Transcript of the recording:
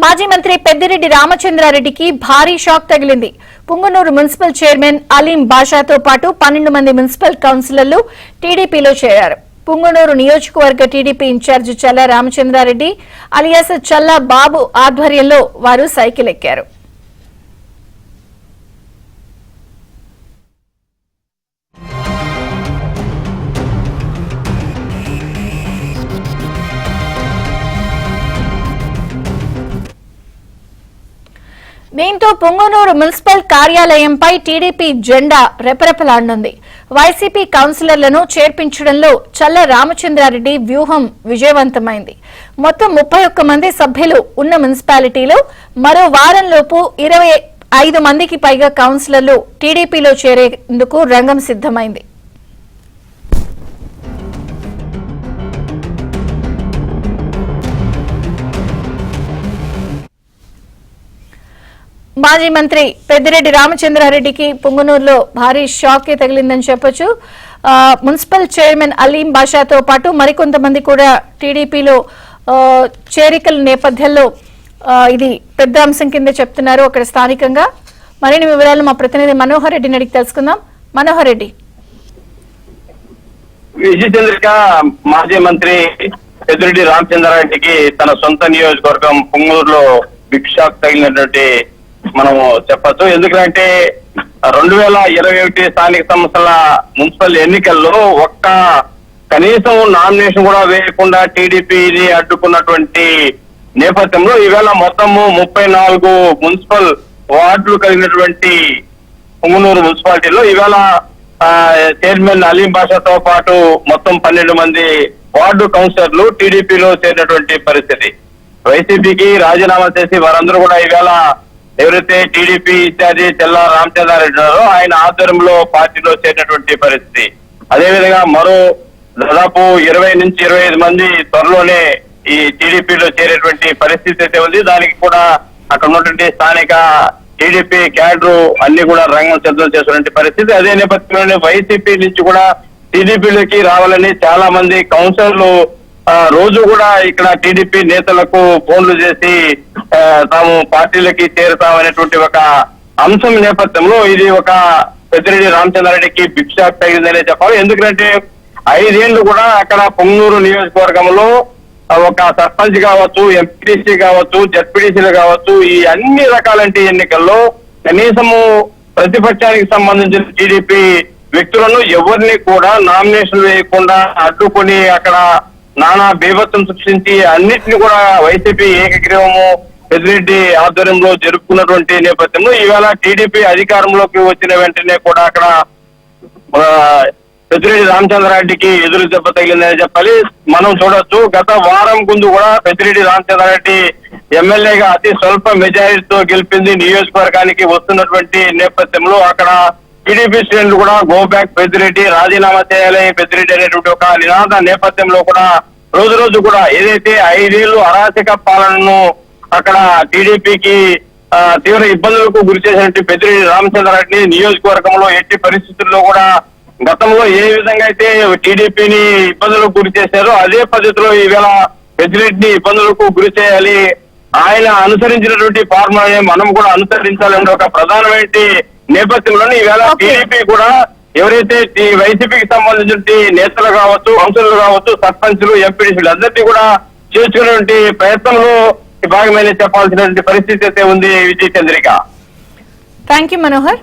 మాజీ మంత్రి పెద్దిరెడ్డి రామచంద్రారెడ్డికి భారీ షాక్ తగిలింది. పుంగనూరు మున్సిపల్ చైర్మన్ అలీం బాషాతో పాటు 12 మంది మున్సిపల్ కౌన్సిలర్లు టీడీపీలో చేరారు. పుంగనూరు నియోజకవర్గ టీడీపీ ఇన్ఛార్జి చల్లా రామచంద్రారెడ్డి అలియాస్ చల్లా బాబు ఆధ్వర్యంలో వారు సైకిల్ ఎక్కారు. దీంతో పుంగనూరు మున్సిపల్ కార్యాలయంపై టీడీపీ జెండా రెపరెపలాడనుంది. వైసీపీ కౌన్సిలర్లను చేర్పించడంలో చల్ల రామచంద్రారెడ్డి వ్యూహం విజయవంతమైంది. మొత్తం 31 మంది సభ్యులు ఉన్న మున్సిపాలిటీలో మరో వారంలోపు 25 మందికి పైగా కౌన్సిలర్లు టీడీపీలో చేరేందుకు రంగం సిద్ధమైంది. మాజీ మంత్రి పెద్దిరెడ్డి రామచంద్రారెడ్డికి పుంగనూరులో భారీ షాక్ తగిలిందని చెప్పొచ్చు. మున్సిపల్ చైర్మన్ అలీం బాషాతో పాటు మరికొంతమంది కూడా టీడీపీలో చేరికల నేపథ్యంలో ఇది పెద్ద అంశం కింద చెప్తున్నారు అక్కడ స్థానికంగా. మరిన్ని వివరాలు మా ప్రతినిధి మనోహర్ రెడ్డిని అడిగి తెలుసుకుందాం. మనోహర్ రెడ్డి, విజయచంద్రిక మాజీ మంత్రి పెద్దిరెడ్డి రామచంద్రారెడ్డికి తన సొంత నియోజకవర్గం పుంగనూరులో బిగ్ షాక్ తగిలినటువంటి మనము చెప్పచ్చు. ఎందుకంటే 2021 స్థానిక సంస్థల మున్సిపల్ ఎన్నికల్లో కనీసం నామినేషన్ కూడా వేయకుండా టీడీపీని అడ్డుకున్నటువంటి నేపథ్యంలో ఈవేళ మొత్తము 34 మున్సిపల్ వార్డులు కలిగినటువంటి పుంగనూరు మున్సిపాలిటీలో ఈవేళ చైర్మన్ అలీం బాషాతో పాటు మొత్తం 12 మంది వార్డు కౌన్సిలర్లు టీడీపీలో చేరినటువంటి పరిస్థితి. వైసీపీకి రాజీనామా చేసి వారందరూ కూడా ఈవేళ ఎవరైతే టీడీపీ ఇన్ఛార్జి చల్లా రామచంద్రారెడ్డి ఉన్నారో ఆయన ఆధ్వర్యంలో పార్టీలో చేరినటువంటి పరిస్థితి. అదేవిధంగా మరో దాదాపు 20 నుంచి 25 మంది త్వరలోనే ఈ టీడీపీలో చేరేటువంటి పరిస్థితి అయితే ఉంది. దానికి కూడా అక్కడ ఉన్నటువంటి స్థానిక టీడీపీ క్యాడర్ అన్ని కూడా రంగం సిద్ధం చేసినటువంటి పరిస్థితి. అదే నేపథ్యంలోనే వైసీపీ నుంచి కూడా టీడీపీలోకి రావాలని చాలా మంది కౌన్సిలర్లు రోజు కూడా ఇక్కడ టీడీపీ నేతలకు ఫోన్లు చేసి తాము పార్టీలకి చేరుతామనేటువంటి ఒక అంశం నేపథ్యంలో ఇది ఒక పెద్దిరెడ్డి రామచంద్రారెడ్డికి బిగ్ షాక్ తగిలిందనే చెప్పాలి. ఎందుకంటే 5 ఏళ్లు కూడా అక్కడ పుంగనూరు నియోజకవర్గంలో ఒక సర్పంచ్ కావచ్చు, ఎంపీటీసీ కావచ్చు, జడ్పీటీసీలు కావచ్చు, ఈ అన్ని రకాలంటి ఎన్నికల్లో కనీసము ప్రతిపక్షానికి సంబంధించిన టీడీపీ వ్యక్తులను ఎవరిని కూడా నామినేషన్ వేయకుండా అడ్డుకొని అక్కడ నానా బీభత్సం సృష్టించి అన్నిటిని కూడా వైసీపీ ఏకగ్రీవము పెద్దిరెడ్డి ఆధ్వర్యంలో జరుపుకున్నటువంటి నేపథ్యంలో ఈవేళ టీడీపీ అధికారంలోకి వచ్చిన వెంటనే కూడా అక్కడ పెద్దిరెడ్డి రామచంద్రారెడ్డికి ఎదురు దెబ్బ తగిలిందని చెప్పాలి. మనం చూడొచ్చు, గత వారం ముందు కూడా పెద్దిరెడ్డి రామచంద్రారెడ్డి ఎమ్మెల్యేగా అతి స్వల్ప మెజారిటీతో గెలిపింది నియోజకవర్గానికి వస్తున్నటువంటి నేపథ్యంలో అక్కడ టీడీపీ శ్రేణులు కూడా గో బ్యాక్ పెద్దిరెడ్డి, రాజీనామా చేయాలి పెద్దిరెడ్డి అనేటువంటి ఒక నినాద నేపథ్యంలో కూడా రోజు కూడా ఏదైతే 5 ఏళ్లు అరాచక పాలనను అక్కడ టీడీపీకి తీవ్ర ఇబ్బందులకు గురి చేసినట్టు పెద్దిరెడ్డి రామచంద్రారెడ్డిని నియోజకవర్గంలో ఎట్టి పరిస్థితుల్లో కూడా గతంలో ఏ విధంగా అయితే టీడీపీని ఇబ్బందులకు గురి చేశారో అదే పద్ధతిలో ఈవేళ పెద్దిరెడ్డిని ఇబ్బందులకు గురి చేయాలి, ఆయన అనుసరించినటువంటి ఫార్ములాని మనం కూడా అనుసరించాలనే ఒక ప్రధానమైన నేపథ్యంలోనే ఈవేళ టీడీపీ కూడా ఎవరైతే వైసీపీకి సంబంధించిన నేతలు కావచ్చు, కౌన్సిలర్లు కావచ్చు, సర్పంచ్లు, ఎంపీడీసీలు అందరినీ కూడా చేర్చుకునేటువంటి ప్రయత్నంలో భాగమైన చెప్పాల్సినటువంటి పరిస్థితి అయితే ఉంది. Vijayachandrika, thank you Manohar.